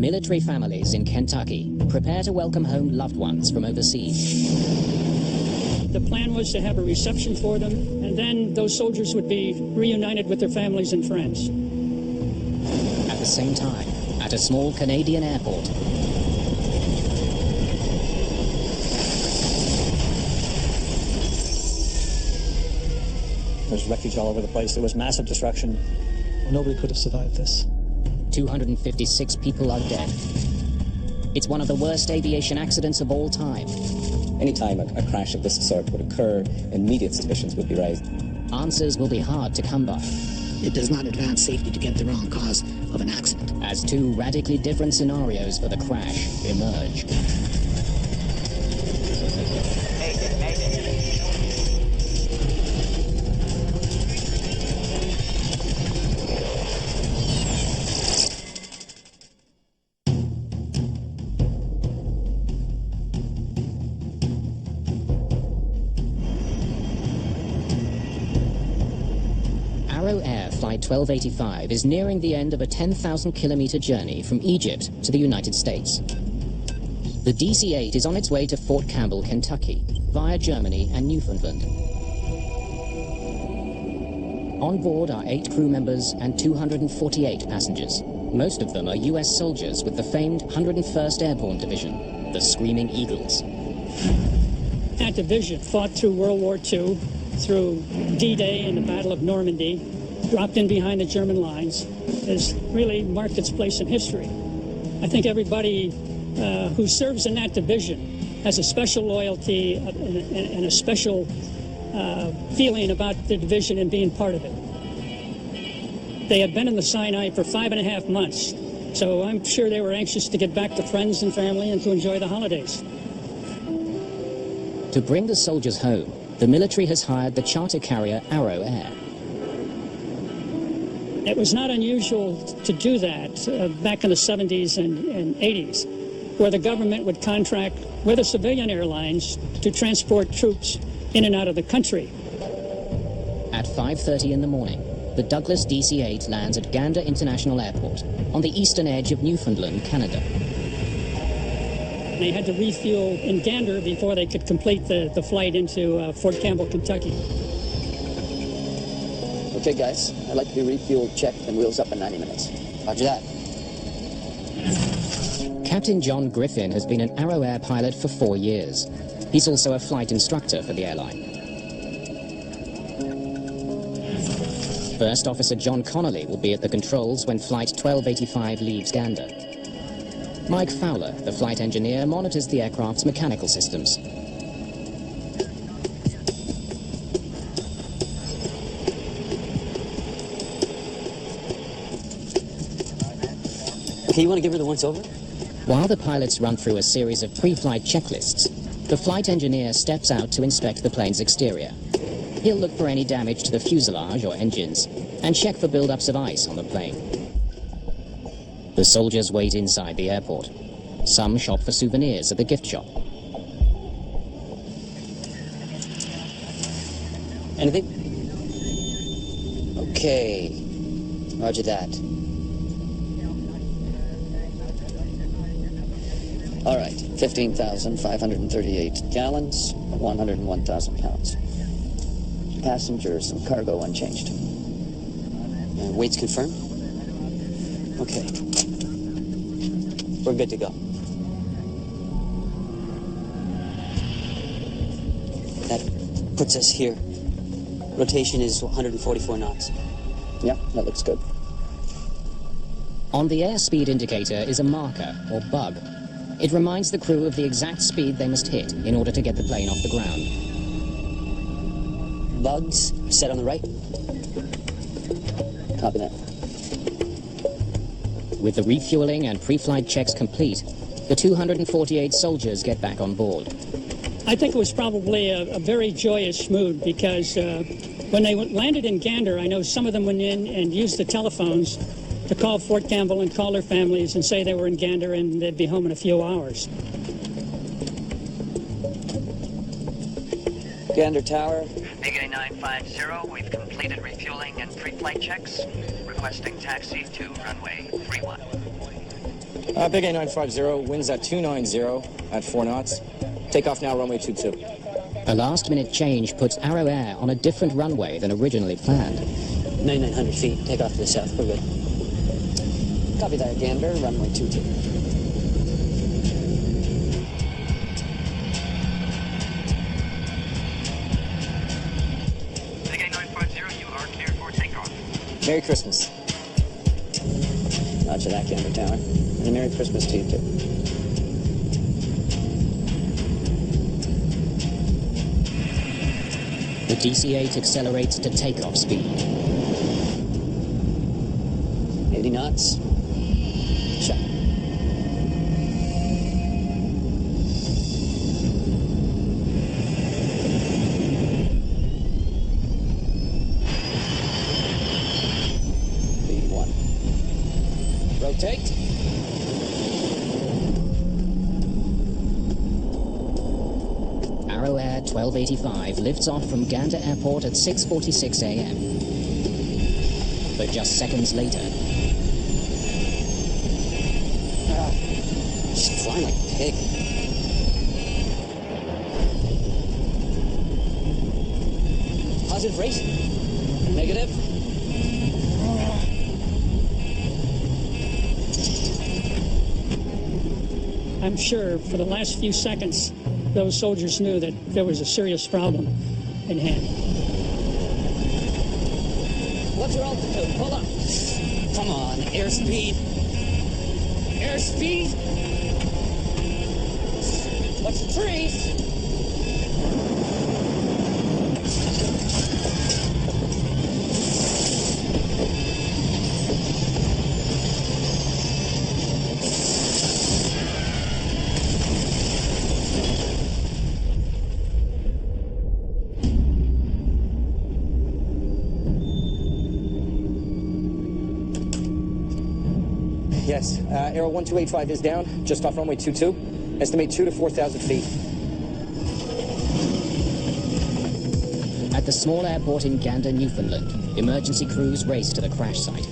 Military families in Kentucky prepare to welcome home loved ones from overseas. The plan was to have a reception for them, and then those soldiers would be reunited with their families and friends. At the same time, at a small Canadian airport, there's wreckage all over the place. There was massive destruction. Nobody could have survived this. 256 people are dead. It's one of the worst aviation accidents of all time. Anytime a crash of this sort would occur, immediate suspicions would be raised. Answers will be hard to come by. It does not advance safety to get the wrong cause of an accident. As two radically different scenarios for the crash emerge. Mayday, Mayday. Arrow Air Flight 1285 is nearing the end of a 10,000-kilometer journey from Egypt to the United States. The DC-8 is on its way to Fort Campbell, Kentucky, via Germany and Newfoundland. On board are 8 crew members and 248 passengers. Most of them are U.S. soldiers with the famed 101st Airborne Division, the Screaming Eagles. That division fought through World War II, through D-Day and the Battle of Normandy, dropped in behind the German lines, has really marked its place in history. I think everybody who serves in that division has a special loyalty and a special feeling about the division and being part of it. They had been in the Sinai for 5.5 months, so I'm sure they were anxious to get back to friends and family and to enjoy the holidays. To bring the soldiers home, the military has hired the charter carrier Arrow Air. It was not unusual to do that back in the 70s and 80s, where the government would contract with the civilian airlines to transport troops in and out of the country. At 5:30 in the morning, the Douglas DC-8 lands at Gander International Airport on the eastern edge of Newfoundland, Canada. They had to refuel in Gander before they could complete the flight into Fort Campbell, Kentucky. Okay, guys, I'd like to be refueled, checked, and wheels up in 90 minutes. Roger that. Captain John Griffin has been an Arrow Air pilot for 4 years. He's also a flight instructor for the airline. First Officer John Connolly will be at the controls when Flight 1285 leaves Gander. Mike Fowler, the flight engineer, monitors the aircraft's mechanical systems. Okay, you want to give her the once-over? While the pilots run through a series of pre-flight checklists, the flight engineer steps out to inspect the plane's exterior. He'll look for any damage to the fuselage or engines and check for buildups of ice on the plane. The soldiers wait inside the airport. Some shop for souvenirs at the gift shop. Anything? Okay. Roger that. All right, 15,538 gallons, 101,000 pounds. Passengers and cargo unchanged. Weight's confirmed? Okay. We're good to go. That puts us here. Rotation is 144 knots. Yeah, that looks good. On the airspeed indicator is a marker, or bug. It reminds the crew of the exact speed they must hit in order to get the plane off the ground. Bugs, set on the right. Copy that. With the refueling and pre-flight checks complete, the 248 soldiers get back on board. I think it was probably a very joyous mood because when they landed in Gander, I know some of them went in and used the telephones to call Fort Campbell and call their families and say they were in Gander and they'd be home in a few hours. Gander Tower. Mayday 950, we've completed refueling and pre-flight checks. Requesting taxi to runway 31. Big A950, winds at 290 at 4 knots. Takeoff now, runway 22. A last-minute change puts Arrow Air on a different runway than originally planned. 9,900 feet, take off to the south, we're good. Copy that, Gander, runway 22. Big A950, you are cleared for takeoff. Merry Christmas. Roger that, Gander Tower. And a Merry Christmas to you, too. The DC-8 accelerates to takeoff speed. 80 knots. Shut. B1. Rotate. Arrow Air 1285 lifts off from Gander Airport at 6:46 a.m. But just seconds later, Just flying like a pig. Positive rate. Negative. I'm sure for the last few seconds, those soldiers knew that there was a serious problem in hand. What's your altitude? Pull up. Come on, airspeed. Airspeed. Watch the trees. Yes, Aero 1285 is down, just off runway 22. Estimate 2 to 4,000 feet. at the small airport in Gander, Newfoundland, emergency crews race to the crash site.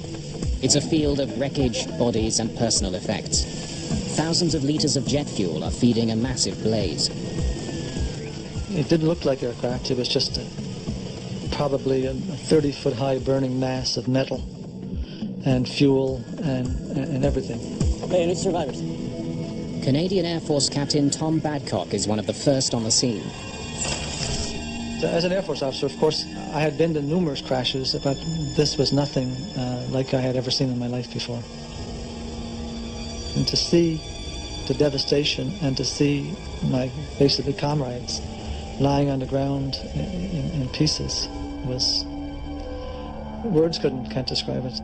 It's a field of wreckage, bodies, and personal effects. Thousands of liters of jet fuel are feeding a massive blaze. It didn't look like aircraft. It was just probably a 30-foot high burning mass of metal and fuel and everything. Okay, any survivors? Canadian Air Force Captain Tom Badcock is one of the first on the scene. As an Air Force officer, of course, I had been to numerous crashes, but this was nothing like I had ever seen in my life before. And to see the devastation and to see my basically comrades lying on the ground in pieces was... words can't describe it.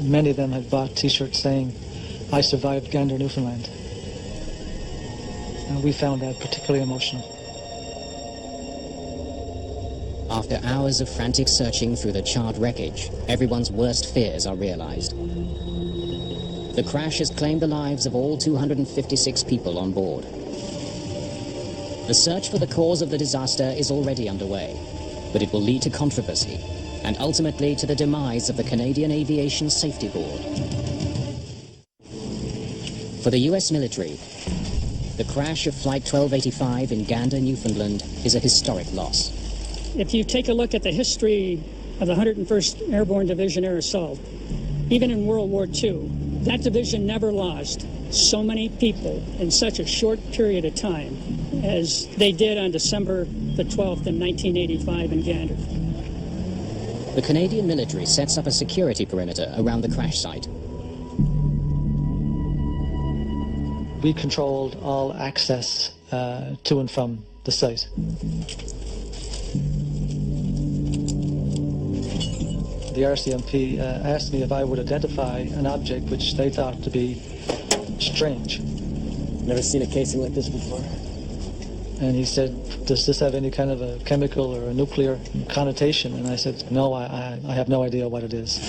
Many of them had bought T-shirts saying, "I survived Gander, Newfoundland." And we found that particularly emotional. After hours of frantic searching through the charred wreckage, everyone's worst fears are realized. The crash has claimed the lives of all 256 people on board. The search for the cause of the disaster is already underway, but it will lead to controversy and ultimately to the demise of the Canadian Aviation Safety Board. For the US military, the crash of Flight 1285 in Gander, Newfoundland is a historic loss. If you take a look at the history of the 101st Airborne Division Air Assault, even in World War II, that division never lost so many people in such a short period of time as they did on December the 12th in 1985 in Gander. The Canadian military sets up a security perimeter around the crash site. We controlled all access to and from the site. The RCMP asked me if I would identify an object which they thought to be strange. Never seen a casing like this before. And he said, "Does this have any kind of a chemical or a nuclear connotation?" And I said, "No, I have no idea what it is."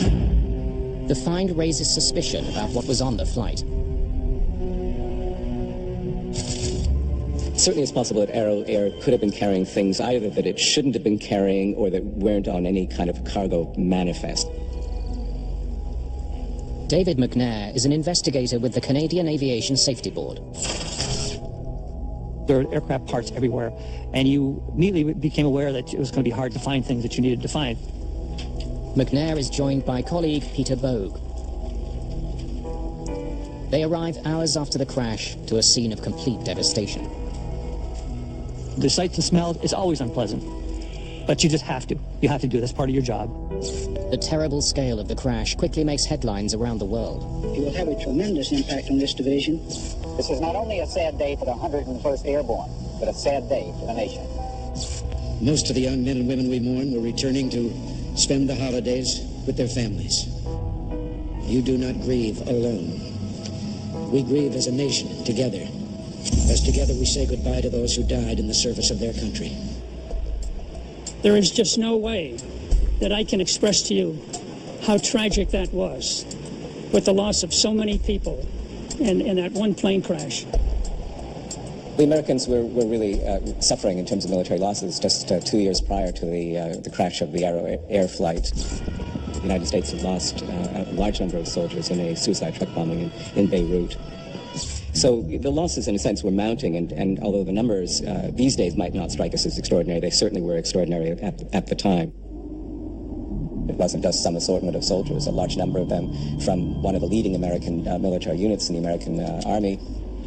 The find raises suspicion about what was on the flight. Certainly it's possible that Aero Air could have been carrying things either that it shouldn't have been carrying or that weren't on any kind of cargo manifest. David McNair is an investigator with the Canadian Aviation Safety Board. There are aircraft parts everywhere, and you immediately became aware that it was going to be hard to find things that you needed to find. McNair is joined by colleague Peter Bogue. They arrive hours after the crash to a scene of complete devastation. The sights and smells is always unpleasant, but you just have to. You have to do it. That's part of your job. The terrible scale of the crash quickly makes headlines around the world. It will have a tremendous impact on this division. This is not only a sad day for the 101st Airborne, but a sad day for the nation. Most of the young men and women we mourn were returning to spend the holidays with their families. You do not grieve alone. We grieve as a nation, together. As together we say goodbye to those who died in the service of their country. There is just no way that I can express to you how tragic that was, with the loss of so many people in that one plane crash. The Americans were really suffering in terms of military losses. Just 2 years prior to the crash of the Air flight, the United States had lost a large number of soldiers in a suicide truck bombing in Beirut. So the losses, in a sense, were mounting, and although the numbers these days might not strike us as extraordinary, they certainly were extraordinary at the time. It wasn't just some assortment of soldiers, a large number of them from one of the leading American military units in the American Army.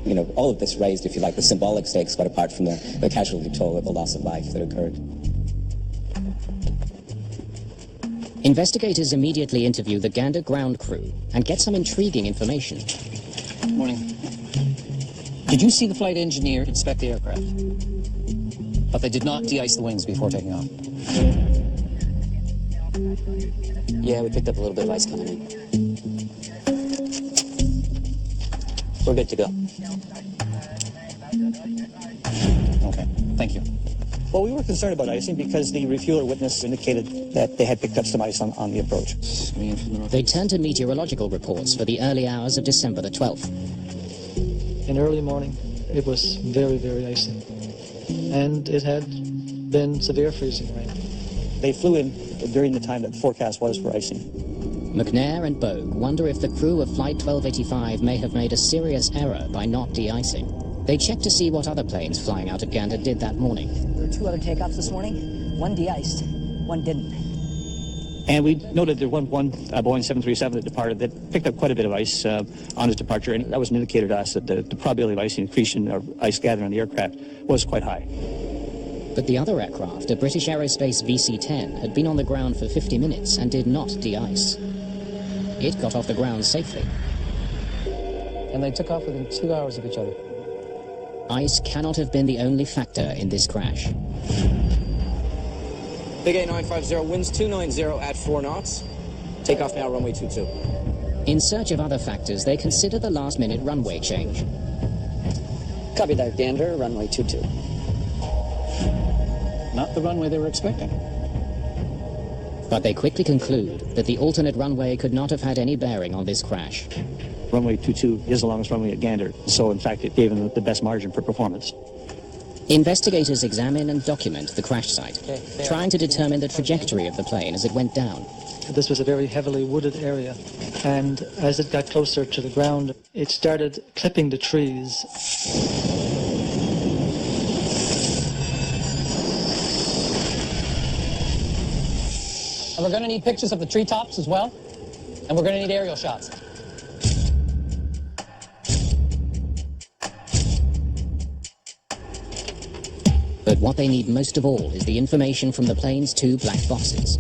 You know, all of this raised, if you like, the symbolic stakes, quite apart from the casualty toll of the loss of life that occurred. Investigators immediately interview the Gander ground crew and get some intriguing information. Morning. Did you see the flight engineer inspect the aircraft? But they did not de-ice the wings before taking off. Yeah, we picked up a little bit of ice coming in. We're good to go. Okay, thank you. Well, we were concerned about icing because the refueler witness indicated that they had picked up some ice on the approach. They turn to meteorological reports for the early hours of December the 12th. In early morning, it was very, very icy. And it had been severe freezing rain. They flew in during the time that the forecast was for icing. McNair and Bogue wonder if the crew of Flight 1285 may have made a serious error by not de-icing. They check to see what other planes flying out of Gander did that morning. There were 2 other takeoffs this morning. One de-iced, one didn't. And we noted there was one Boeing 737 that departed that picked up quite a bit of ice on its departure, and that was an indicator to us that the probability of ice accretion or ice gathering on the aircraft was quite high. But the other aircraft, a British Aerospace VC-10, had been on the ground for 50 minutes and did not de-ice. It got off the ground safely. And they took off within 2 hours of each other. Ice cannot have been the only factor in this crash. Big A950, winds 290 at 4 knots. Takeoff now, runway 22. In search of other factors, they consider the last-minute runway change. Copy that, Gander, runway 22. Not the runway they were expecting. But they quickly conclude that the alternate runway could not have had any bearing on this crash. Runway 22 is the longest runway at Gander, so in fact it gave them the best margin for performance. Investigators examine and document the crash site, trying to determine the trajectory of the plane as it went down. This was a very heavily wooded area, and as it got closer to the ground, it started clipping the trees. And we're going to need pictures of the treetops as well, and we're going to need aerial shots. But what they need most of all is the information from the plane's 2 black boxes.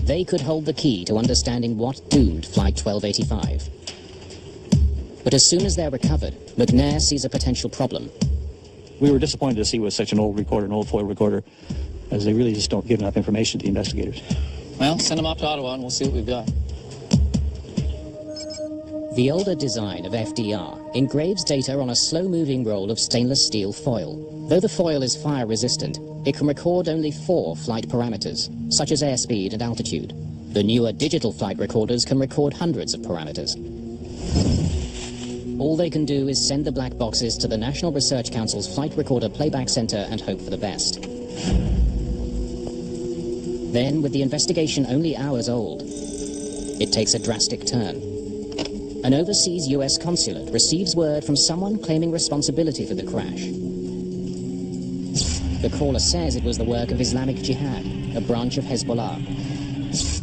They could hold the key to understanding what doomed Flight 1285. But as soon as they're recovered, McNair sees a potential problem. We were disappointed to see with such an old recorder, an old foil recorder, as they really just don't give enough information to the investigators. Well, send them up to Ottawa and we'll see what we've got. The older design of FDR engraves data on a slow-moving roll of stainless steel foil. Though the foil is fire-resistant, it can record only 4 flight parameters, such as airspeed and altitude. The newer digital flight recorders can record hundreds of parameters. All they can do is send the black boxes to the National Research Council's Flight Recorder Playback Center and hope for the best. Then, with the investigation only hours old, it takes a drastic turn. An overseas U.S. consulate receives word from someone claiming responsibility for the crash. The caller says it was the work of Islamic Jihad, a branch of Hezbollah.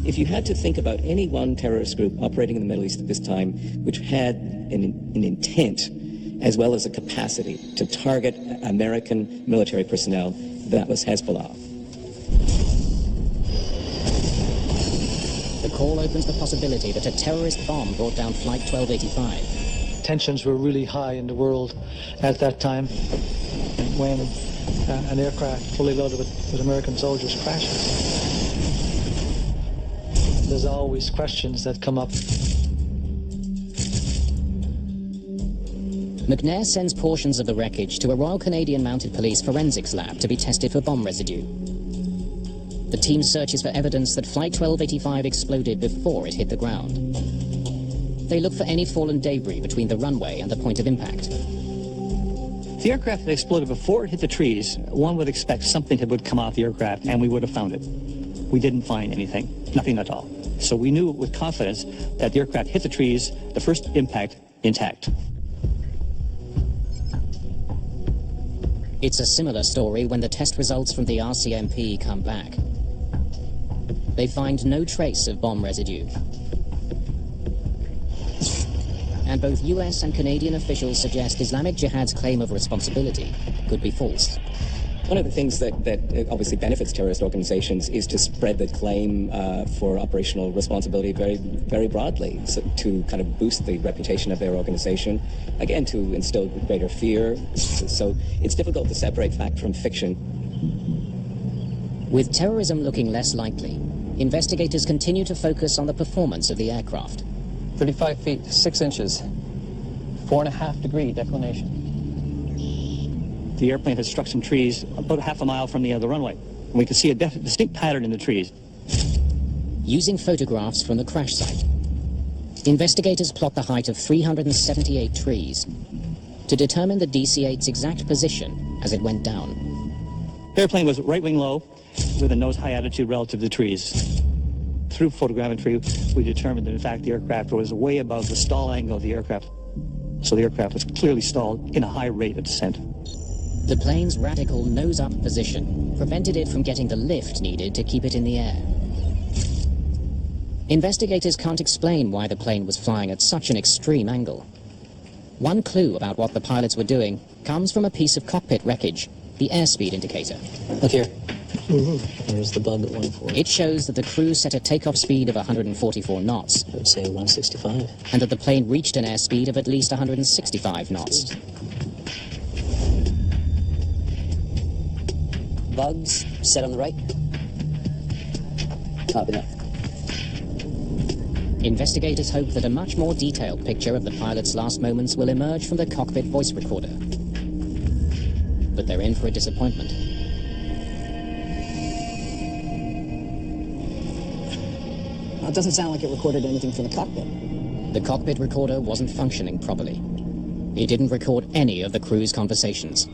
If you had to think about any one terrorist group operating in the Middle East at this time which had an intent as well as a capacity to target American military personnel, that was Hezbollah. The call opens the possibility that a terrorist bomb brought down Flight 1285. Tensions were really high in the world at that time when an aircraft fully loaded with American soldiers crashes. There's always questions that come up. McNair sends portions of the wreckage to a Royal Canadian Mounted Police forensics lab to be tested for bomb residue. The team searches for evidence that Flight 1285 exploded before it hit the ground. They look for any fallen debris between the runway and the point of impact. If the aircraft had exploded before it hit the trees, one would expect something would come off the aircraft and we would have found it. We didn't find anything, nothing at all. So we knew with confidence that the aircraft hit the trees, the first impact, intact. It's a similar story when the test results from the RCMP come back. They find no trace of bomb residue. And both US and Canadian officials suggest Islamic Jihad's claim of responsibility could be false. One of the things that obviously benefits terrorist organizations is to spread the claim for operational responsibility very, very broadly, so to kind of boost the reputation of their organization, again, to instill greater fear. So it's difficult to separate fact from fiction. With terrorism looking less likely, investigators continue to focus on the performance of the aircraft. 35 feet, 6 inches, 4.5 degree declination. The airplane had struck some trees about half a mile from the other runway. And we could see a distinct pattern in the trees. Using photographs from the crash site, investigators plot the height of 378 trees to determine the DC-8's exact position as it went down. The airplane was right wing low with a nose high attitude relative to the trees. Through photogrammetry, we determined that in fact the aircraft was way above the stall angle of the aircraft. So the aircraft was clearly stalled in a high rate of descent. The plane's radical nose-up position prevented it from getting the lift needed to keep it in the air. Investigators can't explain why the plane was flying at such an extreme angle. One clue about what the pilots were doing comes from a piece of cockpit wreckage, the airspeed indicator. Look here. There's the bug at 140. It shows that the crew set a takeoff speed of 144 knots. I would say 165. And that the plane reached an airspeed of at least 165 knots. Bugs, set on the right. Copy that. Investigators hope that a much more detailed picture of the pilot's last moments will emerge from the cockpit voice recorder. But they're in for a disappointment. Well, it doesn't sound like it recorded anything from the cockpit. The cockpit recorder wasn't functioning properly. It didn't record any of the crew's conversations.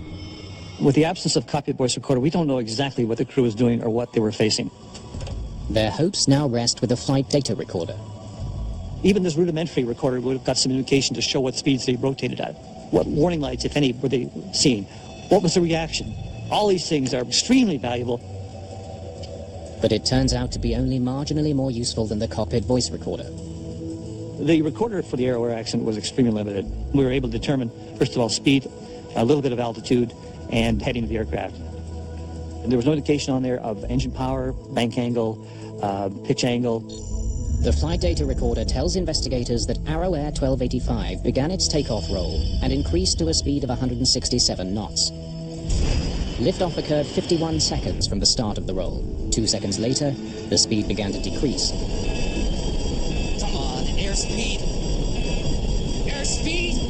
With the absence of cockpit voice recorder, we don't know exactly what the crew was doing or what they were facing. Their hopes now rest with the flight data recorder. Even this rudimentary recorder would have got some indication to show what speeds they rotated at. What warning lights, if any, were they seeing? What was the reaction? All these things are extremely valuable. But it turns out to be only marginally more useful than the cockpit voice recorder. The recorder for the air-air accident was extremely limited. We were able to determine, first of all, speed, a little bit of altitude, and heading of the aircraft. And there was no indication on there of engine power, bank angle, pitch angle. The flight data recorder tells investigators that Arrow Air 1285 began its takeoff roll and increased to a speed of 167 knots. Liftoff occurred 51 seconds from the start of the roll. 2 seconds later, the speed began to decrease. Come on, airspeed! Airspeed!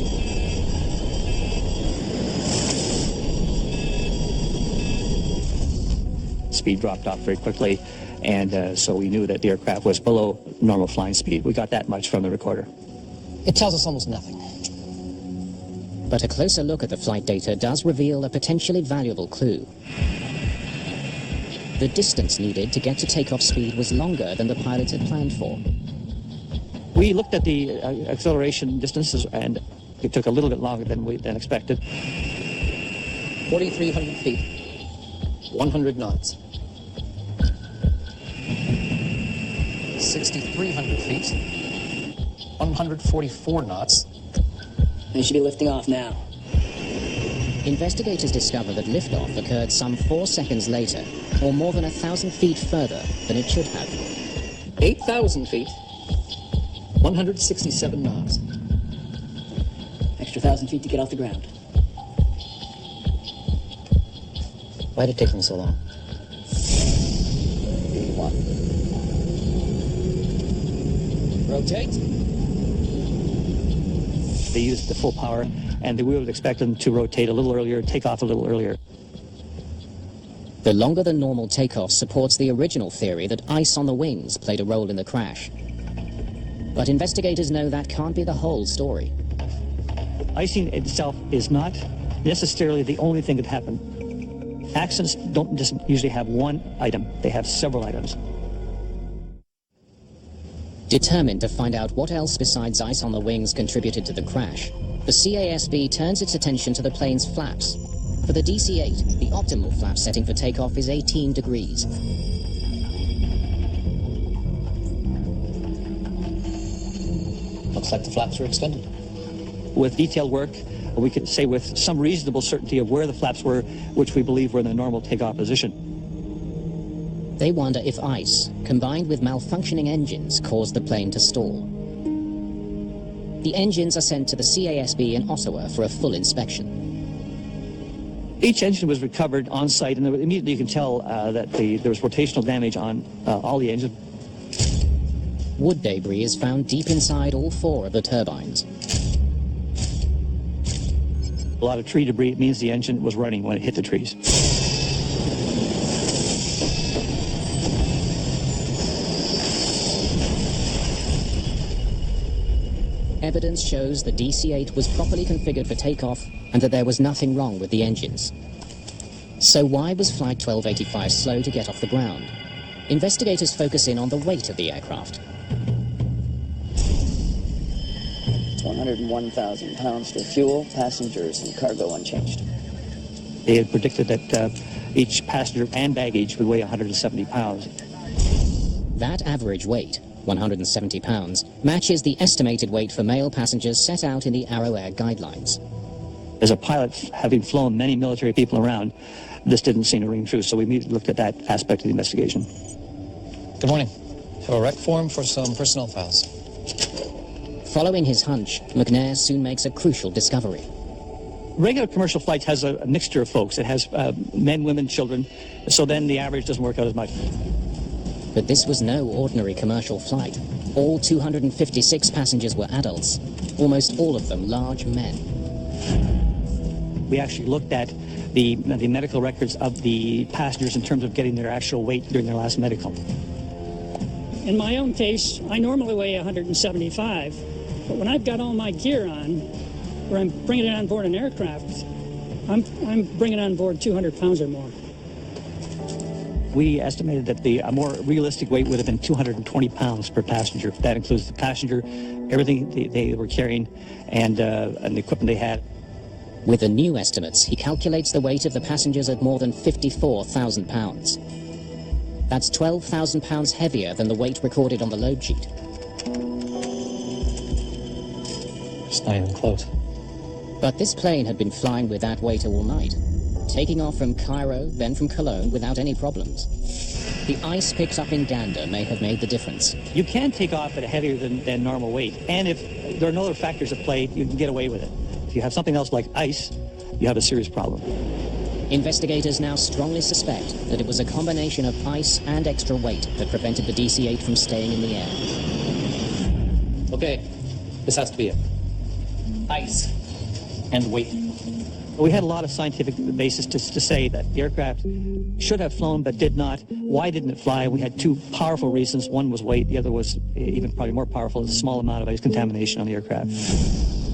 Speed dropped off very quickly, and so we knew that the aircraft was below normal flying speed. We got that much from the recorder. It tells us almost nothing. But a closer look at the flight data does reveal a potentially valuable clue. The distance needed to get to takeoff speed was longer than the pilots had planned for. We looked at the acceleration distances, and it took a little bit longer than expected. 4,300 feet, 100 knots. 6,300 feet, 144 knots. They should be lifting off now. Investigators discover that liftoff occurred some 4 seconds later, or more than 1,000 feet further than it should have. 8,000 feet, 167 knots. Extra 1,000 feet to get off the ground. Why did it take them so long? Rotate. They used the full power, and we would expect them to rotate a little earlier, take off a little earlier. The longer than normal takeoff supports the original theory that ice on the wings played a role in the crash. But investigators know that can't be the whole story. Icing itself is not necessarily the only thing that happened. Accidents don't just usually have one item, they have several items. Determined to find out what else besides ice on the wings contributed to the crash, the CASB turns its attention to the plane's flaps. For the DC-8, the optimal flap setting for takeoff is 18 degrees. Looks like the flaps were extended. With detailed work, we can say with some reasonable certainty of where the flaps were, which we believe were in the normal takeoff position. They wonder if ice, combined with malfunctioning engines, caused the plane to stall. The engines are sent to the CASB in Ottawa for a full inspection. Each engine was recovered on site, and immediately you can tell that there was rotational damage on all the engines. Wood debris is found deep inside all 4 of the turbines. A lot of tree debris. It means the engine was running when it hit the trees. Evidence shows the DC-8 was properly configured for takeoff and that there was nothing wrong with the engines. So why was Flight 1285 slow to get off the ground? Investigators focus in on the weight of the aircraft. It's 101,000 pounds for fuel, passengers, and cargo unchanged. They had predicted that each passenger and baggage would weigh 170 pounds. That average weight, 170 pounds, matches the estimated weight for male passengers set out in the Arrow Air guidelines. As a pilot, having flown many military people around, this didn't seem to ring true, so we immediately looked at that aspect of the investigation. Good morning. Have a rec form for some personnel files. Following his hunch, McNair soon makes a crucial discovery. Regular commercial flights has a mixture of folks. It has men, women, children, so then the average doesn't work out as much. But this was no ordinary commercial flight. All 256 passengers were adults, almost all of them large men. We actually looked at the medical records of the passengers in terms of getting their actual weight during their last medical. In my own case, I normally weigh 175, but when I've got all my gear on, or I'm bringing it on board an aircraft, I'm bringing on board 200 pounds or more. We estimated that a more realistic weight would have been 220 pounds per passenger. That includes the passenger, everything they were carrying, and the equipment they had. With the new estimates, he calculates the weight of the passengers at more than 54,000 pounds. That's 12,000 pounds heavier than the weight recorded on the load sheet. It's not even close. But this plane had been flying with that weight all night, taking off from Cairo, then from Cologne without any problems. The ice picked up in Gander may have made the difference. You can take off at a heavier than normal weight, and if there are no other factors at play, you can get away with it. If you have something else like ice, you have a serious problem. Investigators now strongly suspect that it was a combination of ice and extra weight that prevented the DC-8 from staying in the air. Okay, this has to be it. Ice and weight. We had a lot of scientific basis to say that the aircraft should have flown but did not. Why didn't it fly? We had 2 powerful reasons. One was weight, the other was even probably more powerful, a small amount of ice contamination on the aircraft.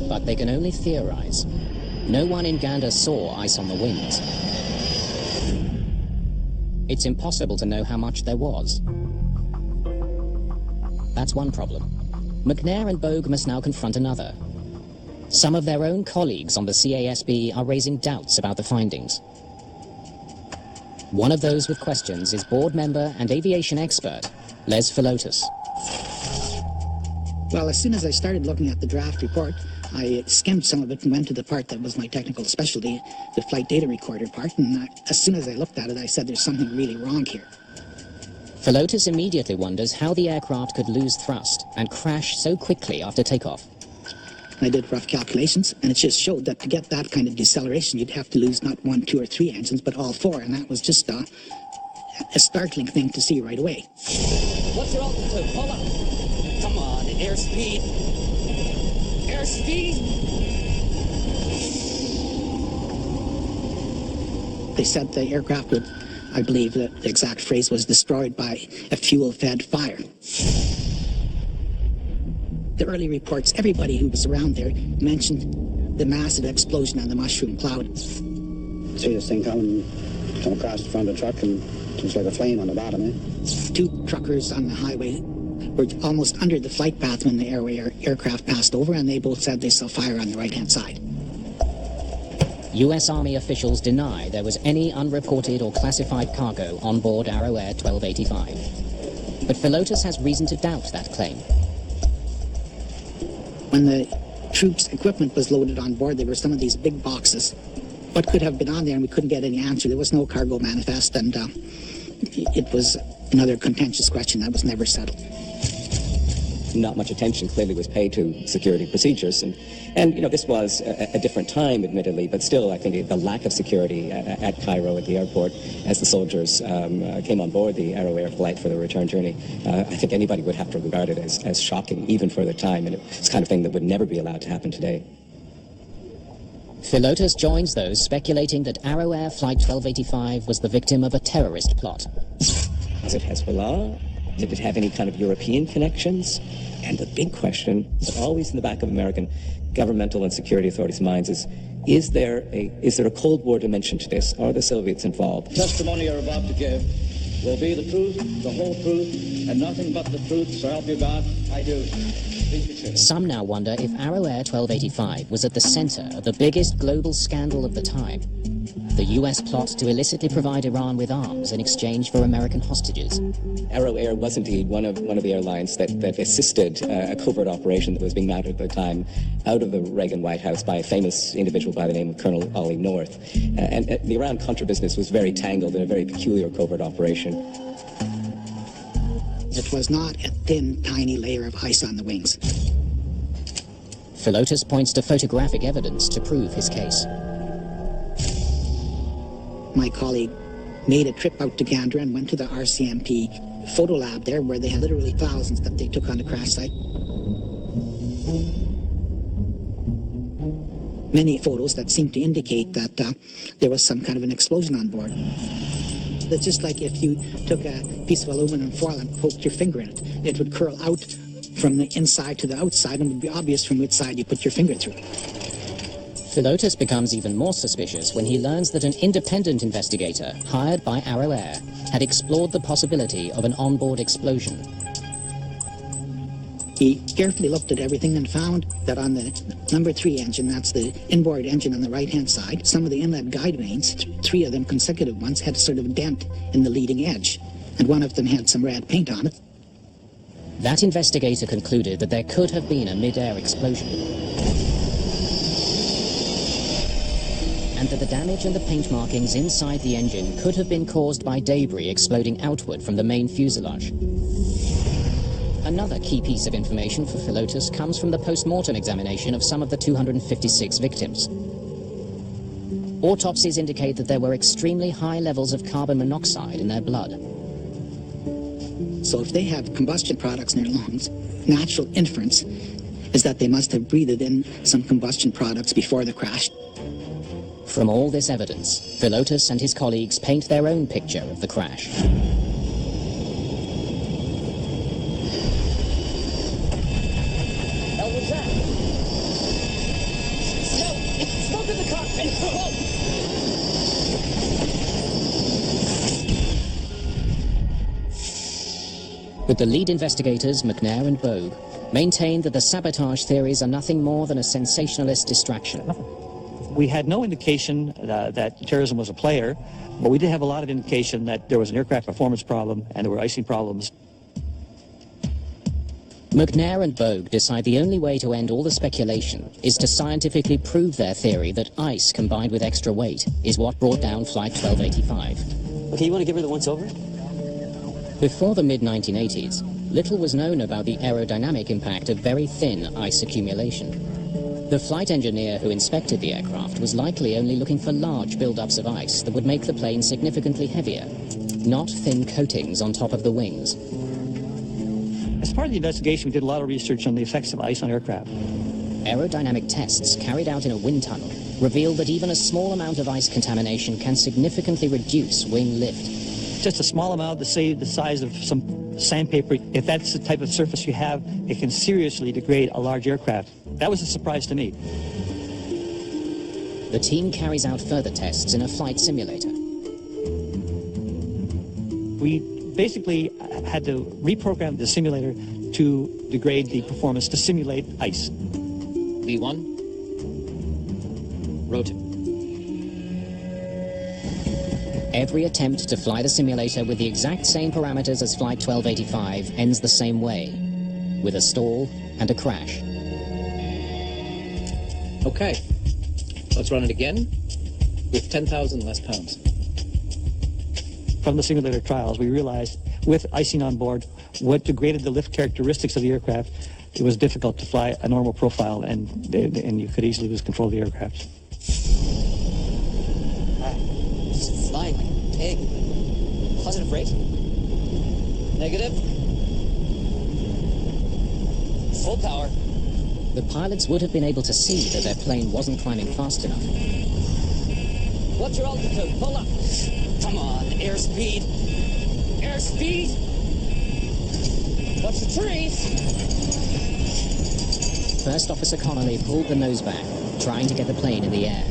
But they can only theorize. No one in Gander saw ice on the wings. It's impossible to know how much there was. That's one problem. McNair and Bogue must now confront another. Some of their own colleagues on the CASB are raising doubts about the findings. One of those with questions is board member and aviation expert, Les Philotas. Well, as soon as I started looking at the draft report, I skimmed some of it and went to the part that was my technical specialty, the flight data recorder part, and as soon as I looked at it, I said there's something really wrong here. Philotas immediately wonders how the aircraft could lose thrust and crash so quickly after takeoff. I did rough calculations, and it just showed that to get that kind of deceleration, you'd have to lose not 1, 2, or 3 engines, but all 4, and that was just a startling thing to see right away. What's your altitude? Pull up. Come on, airspeed. Airspeed. They said the aircraft would, I believe the exact phrase was, destroyed by a fuel-fed fire. The early reports, everybody who was around there mentioned the massive explosion on the mushroom cloud. See this thing come across the front of the truck and it was like a flame on the bottom, eh? 2 truckers on the highway were almost under the flight path when the aircraft passed over, and they both said they saw fire on the right-hand side. U.S. Army officials deny there was any unreported or classified cargo on board Arrow Air 1285. But Philotas has reason to doubt that claim. When the troops' equipment was loaded on board, there were some of these big boxes. What could have been on there, and we couldn't get any answer. There was no cargo manifest, and it was another contentious question that was never settled. Not much attention clearly was paid to security procedures, and you know, this was a different time, admittedly, but still I think the lack of security at Cairo at the airport as the soldiers came on board the Arrow Air flight for the return journey, I think anybody would have to regard it as shocking even for the time, and it's the kind of thing that would never be allowed to happen today. Philotas joins those speculating that Arrow Air Flight 1285 was the victim of a terrorist plot. Was it Hezbollah? Did it have any kind of European connections? And the big question, but always in the back of American governmental and security authorities' minds, is there a Cold War dimension to this? Are the Soviets involved? Testimony you're about to give will be the truth, the whole truth, and nothing but the truth, so help you God. I do. Some now wonder if Arrow Air 1285 was at the center of the biggest global scandal of the time, the U.S. plot to illicitly provide Iran with arms in exchange for American hostages. Arrow Air was indeed one of the airlines that assisted a covert operation that was being mounted at the time out of the Reagan White House by a famous individual by the name of Colonel Ollie North. And the Iran-Contra business was very tangled in a very peculiar covert operation. It was not a thin, tiny layer of ice on the wings. Philotas points to photographic evidence to prove his case. My colleague made a trip out to Gandra and went to the RCMP photo lab there, where they had literally thousands that they took on the crash site. Many photos that seemed to indicate that there was some kind of an explosion on board. It's just like if you took a piece of aluminum foil and poked your finger in it. It would curl out from the inside to the outside, and it would be obvious from which side you put your finger through. Philotas becomes even more suspicious when he learns that an independent investigator hired by Arrow Air had explored the possibility of an onboard explosion. He carefully looked at everything and found that on the number 3 engine, that's the inboard engine on the right-hand side, some of the inlet guide vanes, 3 of them consecutive ones, had sort of a dent in the leading edge, and one of them had some red paint on it. That investigator concluded that there could have been a mid-air explosion, and that the damage and the paint markings inside the engine could have been caused by debris exploding outward from the main fuselage. Another key piece of information for Philotas comes from the post-mortem examination of some of the 256 victims. Autopsies indicate that there were extremely high levels of carbon monoxide in their blood. So if they have combustion products in their lungs, natural inference is that they must have breathed in some combustion products before the crash. From all this evidence, Philotas and his colleagues paint their own picture of the crash. With the lead investigators, McNair and Bogue, maintained that the sabotage theories are nothing more than a sensationalist distraction. We had no indication that terrorism was a player, but we did have a lot of indication that there was an aircraft performance problem and there were icing problems. McNair and Bogue decide the only way to end all the speculation is to scientifically prove their theory that ice combined with extra weight is what brought down Flight 1285. Okay, you want to give her the once-over? Before the mid-1980s, little was known about the aerodynamic impact of very thin ice accumulation. The flight engineer who inspected the aircraft was likely only looking for large buildups of ice that would make the plane significantly heavier, not thin coatings on top of the wings. As part of the investigation, we did a lot of research on the effects of ice on aircraft. Aerodynamic tests carried out in a wind tunnel revealed that even a small amount of ice contamination can significantly reduce wing lift. Just a small amount, say the size of some sandpaper, if that's the type of surface you have, it can seriously degrade a large aircraft. That was a surprise to me. The team carries out further tests in a flight simulator. We basically had to reprogram the simulator to degrade the performance to simulate ice. B1, row 2. Every attempt to fly the simulator with the exact same parameters as Flight 1285 ends the same way, with a stall and a crash. Okay, let's run it again with 10,000 less pounds. From the simulator trials, we realized with icing on board, what degraded the lift characteristics of the aircraft, it was difficult to fly a normal profile, and you could easily lose control of the aircraft. Just flying like a pig. Positive rate? Negative? Full power. The pilots would have been able to see that their plane wasn't climbing fast enough. What's your altitude? Pull up. Come on, airspeed. Airspeed. Watch the trees. First Officer Connolly pulled the nose back, trying to get the plane in the air.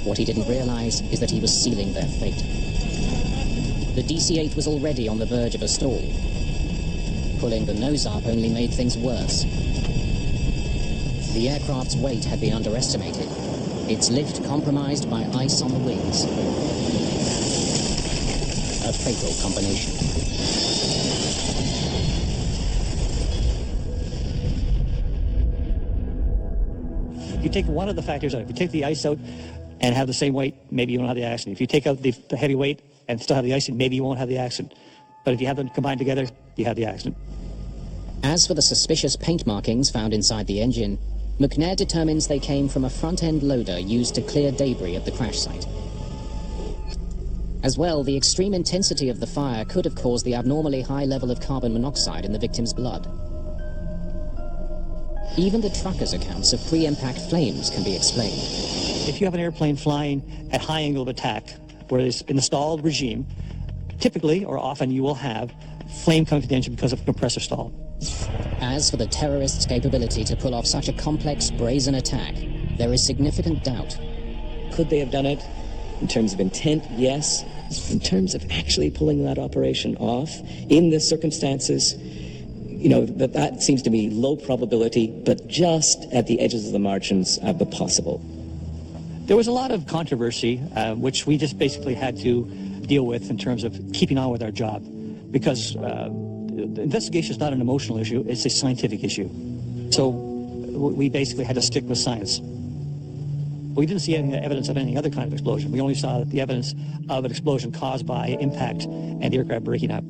What he didn't realize is that he was sealing their fate. The DC-8 was already on the verge of a stall. Pulling the nose up only made things worse. The aircraft's weight had been underestimated, its lift compromised by ice on the wings. A fatal combination. If you take one of the factors out, if you take the ice out and have the same weight, maybe you won't have the accident. If you take out the heavy weight and still have the icing, maybe you won't have the accident. But if you have them combined together, you have the accident. As for the suspicious paint markings found inside the engine, McNair determines they came from a front-end loader used to clear debris at the crash site. As well, the extreme intensity of the fire could have caused the abnormally high level of carbon monoxide in the victim's blood. Even the truckers' accounts of pre-impact flames can be explained. If you have an airplane flying at high angle of attack, where it's in a stalled regime, typically or often you will have flame coming to the engine because of a compressor stall. As for the terrorists' capability to pull off such a complex, brazen attack, there is significant doubt. Could they have done it? In terms of intent, yes. In terms of actually pulling that operation off, in the circumstances, you know, that seems to me low probability, but just at the edges of the margins of the possible. There was a lot of controversy, which we just basically had to deal with in terms of keeping on with our job, because the investigation is not an emotional issue, it's a scientific issue. So we basically had to stick with science. We didn't see any evidence of any other kind of explosion. We only saw the evidence of an explosion caused by impact and the aircraft breaking up.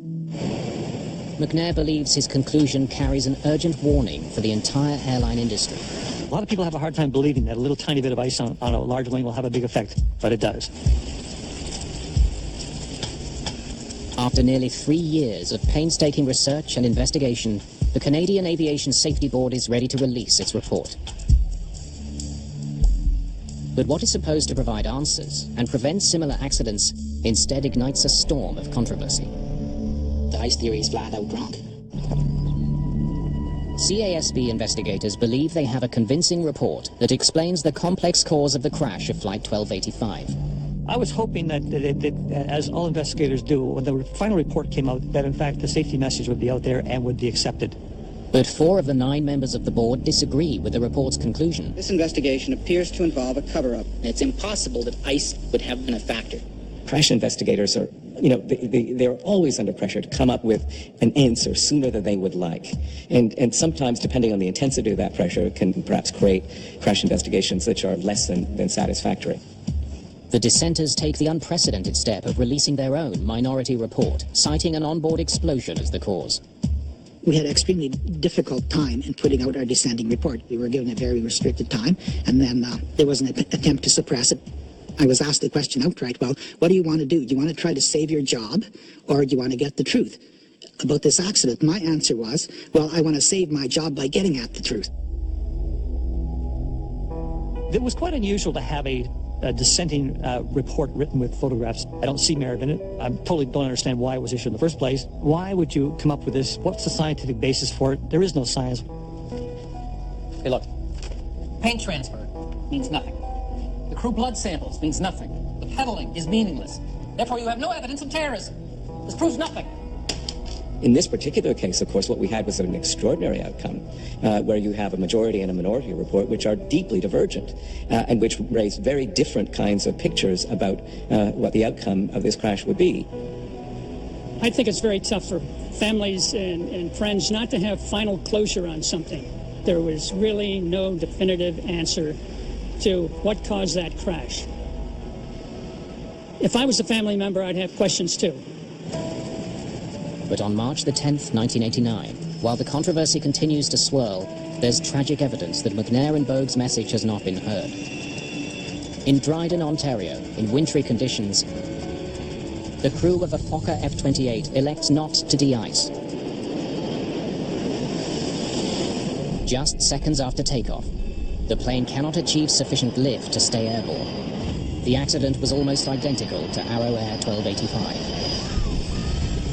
McNair believes his conclusion carries an urgent warning for the entire airline industry. A lot of people have a hard time believing that a little tiny bit of ice on a large wing will have a big effect, but it does. After nearly 3 years of painstaking research and investigation, the Canadian Aviation Safety Board is ready to release its report. But what is supposed to provide answers and prevent similar accidents instead ignites a storm of controversy. The ice theory is flat out wrong. CASB investigators believe they have a convincing report that explains the complex cause of the crash of Flight 1285. I was hoping that as all investigators do, when the final report came out, that in fact the safety message would be out there and would be accepted. But 4 of the 9 members of the board disagree with the report's conclusion. This investigation appears to involve a cover-up. It's impossible that ice would have been a factor. Crash investigators are, they're always under pressure to come up with an answer sooner than they would like. And sometimes, depending on the intensity of that pressure, can perhaps create crash investigations which are less than satisfactory. The dissenters take the unprecedented step of releasing their own minority report, citing an onboard explosion as the cause. We had an extremely difficult time in putting out our dissenting report. We were given a very restricted time, and then there was an attempt to suppress it. I was asked the question outright, well, what do you want to do? Do you want to try to save your job, or do you want to get the truth about this accident? My answer was, well, I want to save my job by getting at the truth. It was quite unusual to have a dissenting report written with photographs. I don't see merit in it. I totally don't understand why it was issued in the first place. Why would you come up with this? What's the scientific basis for it? There is no science. Hey, look. Paint transfer means nothing. The crew blood samples means nothing. The peddling is meaningless. Therefore, you have no evidence of terrorism. This proves nothing. In this particular case, of course, what we had was an extraordinary outcome, where you have a majority and a minority report which are deeply divergent, and which raise very different kinds of pictures about what the outcome of this crash would be. I think it's very tough for families and friends not to have final closure on something. There was really no definitive answer to what caused that crash. If I was a family member, I'd have questions too. But on March the 10th, 1989, while the controversy continues to swirl, there's tragic evidence that McNair and Bogue's message has not been heard. In Dryden, Ontario, in wintry conditions, the crew of a Fokker F-28 elects not to de-ice. Just seconds after takeoff, the plane cannot achieve sufficient lift to stay airborne. The accident was almost identical to Arrow Air 1285.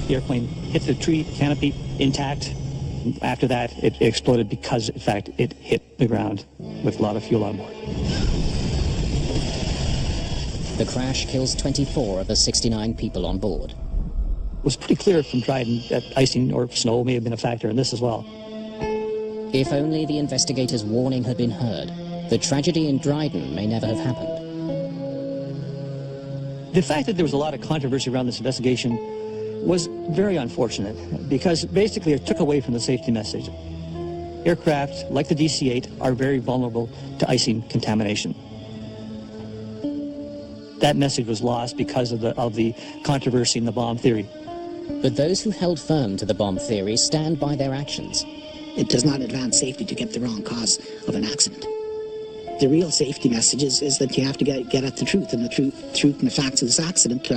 The airplane hit the tree canopy intact. After that, it exploded because, in fact, it hit the ground with a lot of fuel on board. The crash kills 24 of the 69 people on board. It was pretty clear from Dryden that icing or snow may have been a factor in this as well. If only the investigators' warning had been heard, the tragedy in Dryden may never have happened. The fact that there was a lot of controversy around this investigation was very unfortunate, because basically it took away from the safety message. Aircraft, like the DC-8, are very vulnerable to icing contamination. That message was lost because of the controversy in the bomb theory. But those who held firm to the bomb theory stand by their actions. It does not advance safety to get the wrong cause of an accident. The real safety message is that you have to get at the truth, and the truth and the facts of this accident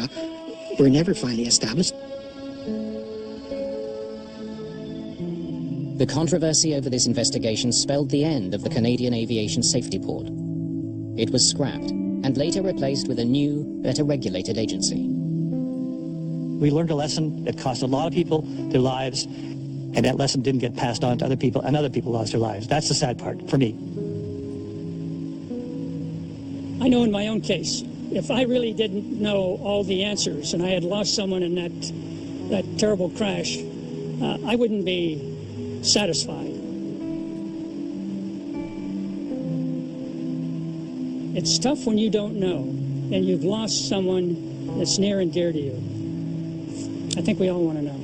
were never finally established. The controversy over this investigation spelled the end of the Canadian Aviation Safety Board. It was scrapped and later replaced with a new, better regulated agency. We learned a lesson that cost a lot of people their lives, and that lesson didn't get passed on to other people, and other people lost their lives. That's the sad part for me. I know in my own case, if I really didn't know all the answers and I had lost someone in that terrible crash, I wouldn't be satisfied. It's tough when you don't know and you've lost someone that's near and dear to you. I think we all want to know.